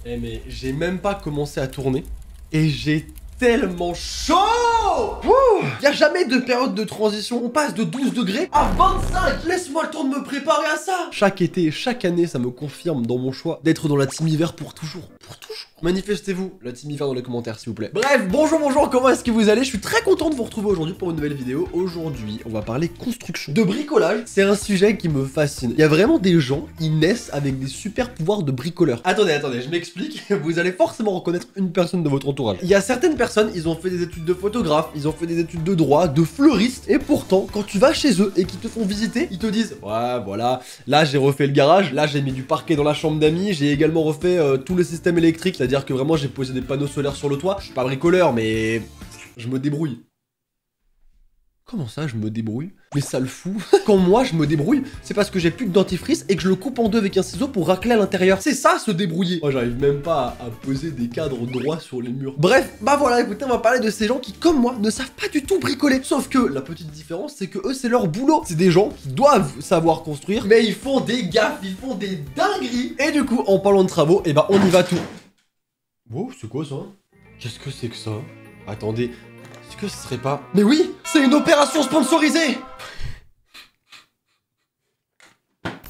Eh mais j'ai même pas commencé à tourner et j'ai tellement chaud. Y a jamais de période de transition. On passe de 12 degrés à 25. Laisse-moi le temps de me préparer à ça. Chaque été, chaque année, ça me confirme dans mon choix d'être dans la team hiver pour toujours. Pour toujours. Manifestez-vous, la team hiver dans les commentaires s'il vous plaît. Bref, bonjour, comment est-ce que vous allez? Je suis très content de vous retrouver aujourd'hui pour une nouvelle vidéo. Aujourd'hui, on va parler construction. De bricolage, c'est un sujet qui me fascine. Il y a vraiment des gens, ils naissent avec des super pouvoirs de bricoleur. Attendez, je m'explique. Vous allez forcément reconnaître une personne de votre entourage. Il y a certaines personnes, ils ont fait des études de photographe, ils ont fait des études de droit, de fleuriste, et pourtant, quand tu vas chez eux et qu'ils te font visiter, ils te disent ouais, voilà, là j'ai refait le garage, là j'ai mis du parquet dans la chambre d'amis, j'ai également refait tout le système électrique, c'est-à-dire que vraiment j'ai posé des panneaux solaires sur le toit. Je suis pas bricoleur, mais je me débrouille. Comment ça, je me débrouille? Mais ça le fout. Quand moi je me débrouille, c'est parce que j'ai plus de dentifrice et que je le coupe en deux avec un ciseau pour racler à l'intérieur. C'est ça, se débrouiller. Moi, j'arrive même pas à poser des cadres droits sur les murs. Bref, bah voilà, écoutez, on va parler de ces gens qui, comme moi, ne savent pas du tout bricoler. Sauf que la petite différence, c'est que eux, c'est leur boulot. C'est des gens qui doivent savoir construire, mais ils font des gaffes, ils font des dingueries. Et du coup, en parlant de travaux, et bah on y va tout. Wow, c'est quoi ça? Qu'est-ce que c'est que ça? Attendez, est-ce que ce serait pas... Mais oui, c'est une opération sponsorisée.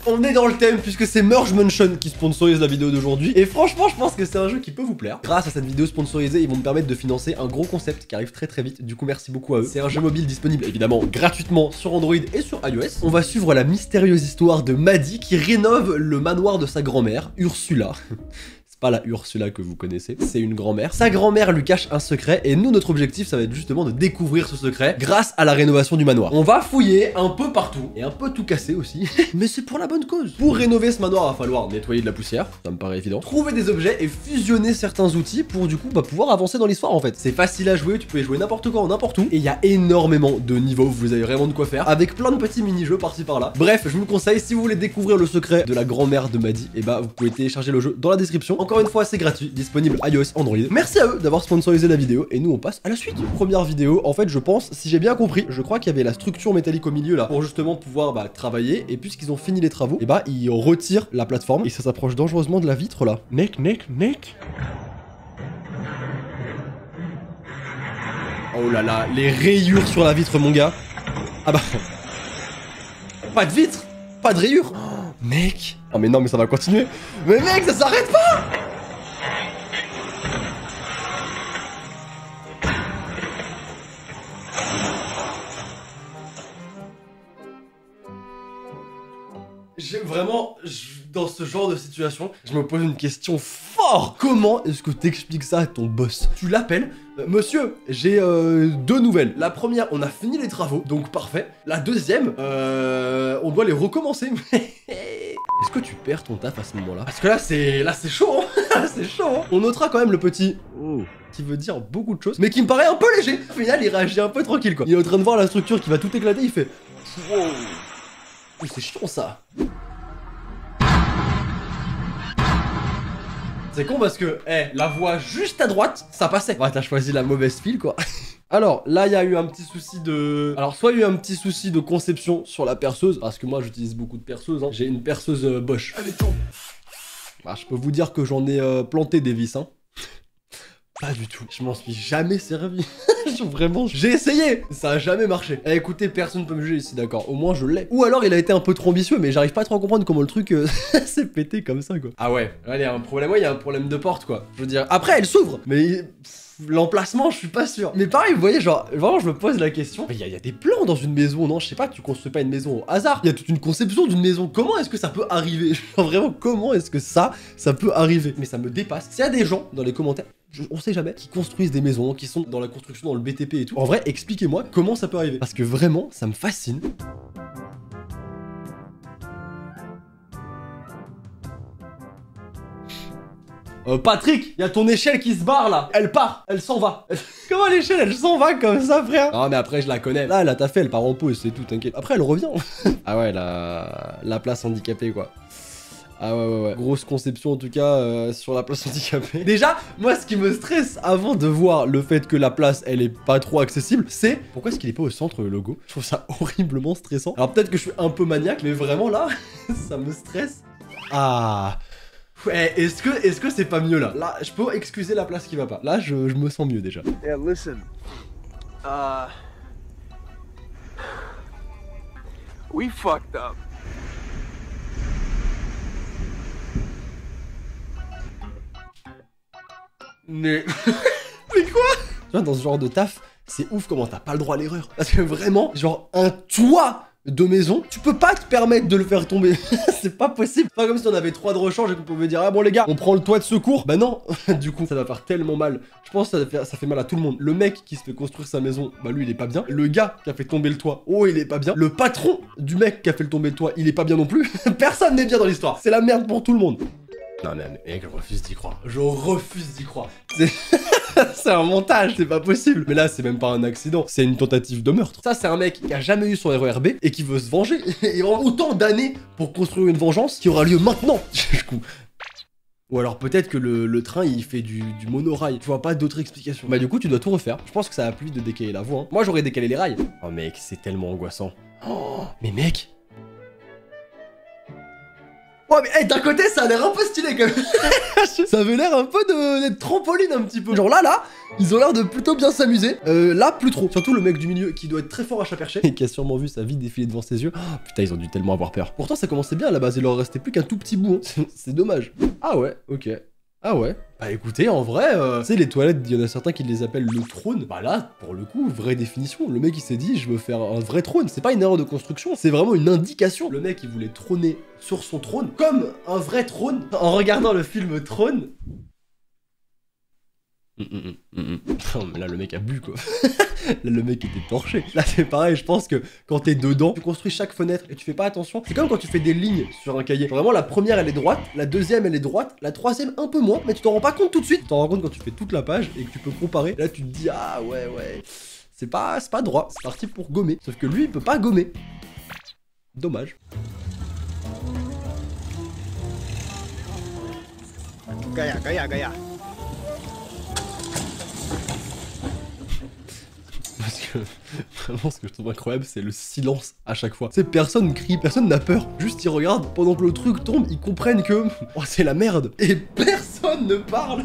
On est dans le thème puisque c'est Merge Mansion qui sponsorise la vidéo d'aujourd'hui. Et franchement, je pense que c'est un jeu qui peut vous plaire. Grâce à cette vidéo sponsorisée, ils vont me permettre de financer un gros concept qui arrive très vite. Du coup, merci beaucoup à eux. C'est un jeu mobile disponible évidemment gratuitement sur Android et sur iOS. On va suivre la mystérieuse histoire de Maddie qui rénove le manoir de sa grand-mère, Ursula. Pas la Ursula que vous connaissez, c'est une grand-mère. Sa grand-mère lui cache un secret et nous, notre objectif, ça va être justement de découvrir ce secret grâce à la rénovation du manoir. On va fouiller un peu partout et un peu tout casser aussi, mais c'est pour la bonne cause. Pour rénover ce manoir, il va falloir nettoyer de la poussière, ça me paraît évident, trouver des objets et fusionner certains outils pour du coup pouvoir avancer dans l'histoire en fait. C'est facile à jouer, tu peux y jouer n'importe quand, n'importe où, et il y a énormément de niveaux, vous avez vraiment de quoi faire, avec plein de petits mini-jeux par-ci par-là. Bref, je vous conseille, si vous voulez découvrir le secret de la grand-mère de Maddie, et bah vous pouvez télécharger le jeu dans la description. Encore une fois, c'est gratuit, disponible iOS, Android. Merci à eux d'avoir sponsorisé la vidéo et nous on passe à la suite. Première vidéo, en fait je pense, si j'ai bien compris, je crois qu'il y avait la structure métallique au milieu là pour justement pouvoir travailler, et puisqu'ils ont fini les travaux, et bah ils retirent la plateforme et ça s'approche dangereusement de la vitre là. Mec. Oh là là, les rayures sur la vitre mon gars. Ah bah... Pas de vitre, pas de rayures. Oh, mec. Oh mais non mais ça va continuer. Mais mec, ça s'arrête pas. Vraiment, dans ce genre de situation, je me pose une question forte. Comment est-ce que t'expliques ça à ton boss? Tu l'appelles, monsieur, j'ai deux nouvelles. La première, on a fini les travaux, donc parfait. La deuxième, on doit les recommencer. Est-ce que tu perds ton taf à ce moment-là? Parce que là, c'est chaud, hein. C'est chaud, hein. On notera quand même le petit... Oh, qui veut dire beaucoup de choses, mais qui me paraît un peu léger. Au final, il réagit un peu tranquille, quoi. Il est en train de voir la structure qui va tout éclater, il fait... Wow. C'est chiant, ça. C'est con parce que, la voie juste à droite, ça passait. Ouais, t'as choisi la mauvaise file, quoi. Alors, là, il y a eu un petit souci de... Alors, soit il y a eu un petit souci de conception sur la perceuse, parce que moi, j'utilise beaucoup de perceuses, hein. J'ai une perceuse Bosch. Bah, je peux vous dire que j'en ai planté des vis, hein. Pas du tout. Je m'en suis jamais servi. Vraiment, j'ai essayé. Ça a jamais marché. Eh, écoutez, personne ne peut me juger ici, d'accord. Au moins, je l'ai. Ou alors, il a été un peu trop ambitieux, mais j'arrive pas trop à comprendre comment le truc s'est pété comme ça, quoi. Ah ouais, là, il y a un problème. Ouais, il y a un problème de porte, quoi. Je veux dire, après, elle s'ouvre. Mais... l'emplacement, je suis pas sûr. Mais pareil, vous voyez, genre, vraiment, je me pose la question. Il y a des plans dans une maison, non? Je sais pas, tu construis pas une maison au hasard. Il y a toute une conception d'une maison. Comment est-ce que ça peut arriver? Genre, vraiment, comment est-ce que ça peut arriver? Mais ça me dépasse. S'il y a des gens dans les commentaires, on sait jamais, qui construisent des maisons, qui sont dans la construction, dans le BTP et tout. En vrai, expliquez-moi comment ça peut arriver. Parce que vraiment, ça me fascine. Patrick, il y a ton échelle qui se barre là. Elle part, elle s'en va. Comment l'échelle, elle s'en va comme ça, frère? Non mais après je la connais. Là, elle a taffé, elle part en pause, c'est tout, t'inquiète. Après elle revient. Ah ouais, la place handicapée quoi. Ah ouais. Grosse conception en tout cas sur la place handicapée. Déjà, moi ce qui me stresse avant de voir le fait que la place elle est pas trop accessible, c'est pourquoi est-ce qu'il est pas au centre le logo? Je trouve ça horriblement stressant. Alors peut-être que je suis un peu maniaque, mais vraiment là, ça me stresse. Ah. Ouais, est-ce que c'est pas mieux là? Là, je peux excuser la place qui va pas. Là, je me sens mieux déjà. Yeah, listen. We fucked up. Mais... Mais quoi? Tu vois, dans ce genre de taf, c'est ouf comment t'as pas le droit à l'erreur. Parce que vraiment, genre, un toit de maison, tu peux pas te permettre de le faire tomber. C'est pas possible. C'est pas comme si on avait 3 de rechange et qu'on pouvait dire, ah bon les gars, on prend le toit de secours. Bah non, du coup, ça va faire tellement mal. Je pense que ça fait mal à tout le monde. Le mec qui se fait construire sa maison, bah lui, il est pas bien. Le gars qui a fait tomber le toit, oh, il est pas bien. Le patron du mec qui a fait tomber le toit, il est pas bien non plus. Personne n'est bien dans l'histoire. C'est la merde pour tout le monde. Non mais mec, je refuse d'y croire. Je refuse d'y croire. C'est un montage, c'est pas possible. Mais là, c'est même pas un accident, c'est une tentative de meurtre. Ça, c'est un mec qui a jamais eu son RER B et qui veut se venger. Et aura autant d'années pour construire une vengeance qui aura lieu maintenant. Ou alors peut-être que le train, il fait du monorail. Je vois pas d'autre explication. Bah du coup, tu dois tout refaire. Je pense que ça va plus vite de décaler la voie. Hein. Moi, j'aurais décalé les rails. Oh mec, c'est tellement angoissant. Oh, mais mec... Oh mais hey, d'un côté ça a l'air un peu stylé quand même. Ça avait l'air un peu d'être trampoline un petit peu. Genre là, ils ont l'air de plutôt bien s'amuser. Là, plus trop. Surtout le mec du milieu qui doit être très fort à chat perché et qui a sûrement vu sa vie défiler devant ses yeux. Oh, putain, ils ont dû tellement avoir peur. Pourtant ça commençait bien à la base, il leur restait plus qu'un tout petit bout. Hein. C'est dommage. Ah ouais, ok. Ah ouais. Bah écoutez, en vrai, tu sais, les toilettes, il y en a certains qui les appellent le trône. Bah là, pour le coup, vraie définition. Le mec, il s'est dit, je veux faire un vrai trône. C'est pas une erreur de construction, c'est vraiment une indication. Le mec, il voulait trôner sur son trône, comme un vrai trône. En regardant le film Trône... Non, mais là, le mec a bu, quoi. Là, le mec était torché. Là, c'est pareil, je pense que quand t'es dedans, tu construis chaque fenêtre et tu fais pas attention. C'est comme quand tu fais des lignes sur un cahier. Vraiment, la première, elle est droite, la deuxième, elle est droite, la troisième, un peu moins, mais tu t'en rends pas compte tout de suite. Tu t'en rends compte quand tu fais toute la page et que tu peux comparer. Là, tu te dis, ah ouais, c'est pas droit. C'est parti pour gommer. Sauf que lui, il peut pas gommer. Dommage. Gaya. Parce que vraiment ce que je trouve incroyable c'est le silence à chaque fois. C'est personne crie, personne n'a peur. Juste ils regardent pendant que le truc tombe, ils comprennent que oh, c'est la merde. Et personne ne parle.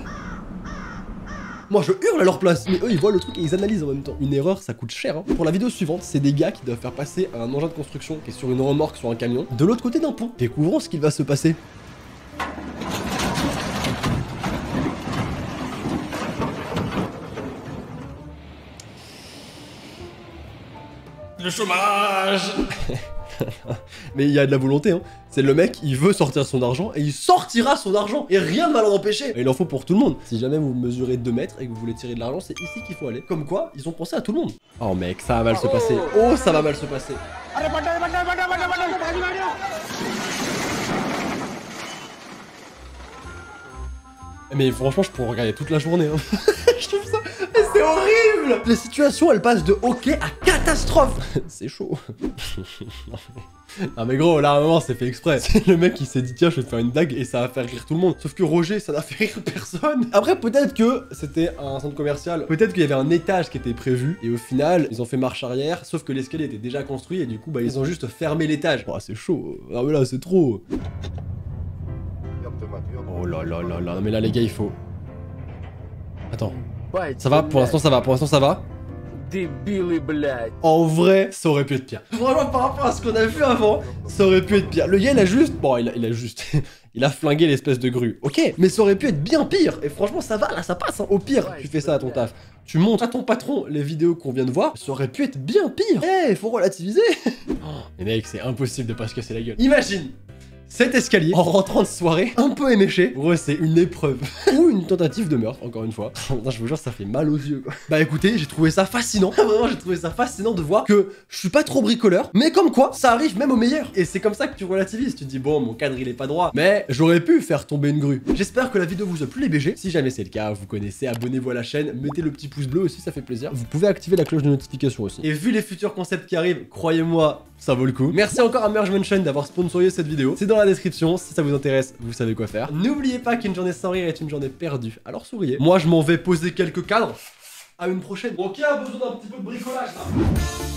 Moi je hurle à leur place, mais eux ils voient le truc et ils analysent en même temps. Une erreur ça coûte cher hein. Pour la vidéo suivante, c'est des gars qui doivent faire passer un engin de construction qui est sur une remorque sur un camion de l'autre côté d'un pont. Découvrons ce qu'il va se passer. Le chômage. Mais il y a de la volonté, hein. C'est le mec, il veut sortir son argent et il sortira son argent et rien ne va l'en empêcher. Et il en faut pour tout le monde. Si jamais vous mesurez 2 mètres et que vous voulez tirer de l'argent, c'est ici qu'il faut aller. Comme quoi, ils ont pensé à tout le monde. Oh mec, ça va mal se passer. Oh, ça va mal se passer. Mais franchement, je pourrais regarder toute la journée. Hein. Je trouve ça... Mais c'est horrible. Les situations, elles passent de ok à catastrophe. C'est chaud. Non mais gros, là à un moment c'est fait exprès. C'est le mec qui s'est dit tiens je vais te faire une blague et ça va faire rire tout le monde. Sauf que Roger ça n'a fait rire personne. Après peut-être que c'était un centre commercial, peut-être qu'il y avait un étage qui était prévu et au final ils ont fait marche arrière. Sauf que l'escalier était déjà construit et du coup bah ils ont juste fermé l'étage. Oh c'est chaud. Ah mais là c'est trop. Oh là là là là. Non mais là les gars il faut... Attends. Ça va, pour l'instant ça va, Débile, blядь. En vrai, ça aurait pu être pire. Vraiment, par rapport à ce qu'on a vu avant, ça aurait pu être pire. Le gars, il a juste... Bon, il a juste... il a flingué l'espèce de grue. Ok, mais ça aurait pu être bien pire. Et franchement, ça va, là, ça passe. Hein. Au pire, tu fais ça à ton taf. Tu montres à ton patron les vidéos qu'on vient de voir. Ça aurait pu être bien pire. Eh, faut relativiser. Oh, mais mec, c'est impossible de pas se casser la gueule. Imagine cet escalier en rentrant de soirée, un peu éméché. Ouais, c'est une épreuve. Ou une tentative de meurtre, encore une fois. Putain, je vous jure, ça fait mal aux yeux, quoi. Bah écoutez, j'ai trouvé ça fascinant. Vraiment, j'ai trouvé ça fascinant de voir que je suis pas trop bricoleur. Mais comme quoi, ça arrive même au meilleur. Et c'est comme ça que tu relativises. Tu te dis, bon, mon cadre, il est pas droit. Mais j'aurais pu faire tomber une grue. J'espère que la vidéo vous a plu, les BG. Si jamais c'est le cas, vous connaissez, abonnez-vous à la chaîne. Mettez le petit pouce bleu aussi, ça fait plaisir. Vous pouvez activer la cloche de notification aussi. Et vu les futurs concepts qui arrivent, croyez-moi, ça vaut le coup. Merci encore à Merge Mansion d'avoir sponsorisé cette vidéo. C'est dans la description, si ça vous intéresse, vous savez quoi faire. N'oubliez pas qu'une journée sans rire est une journée perdue, alors souriez. Moi je m'en vais poser quelques cadres. À une prochaine. Bon, qui a besoin d'un petit peu de bricolage là?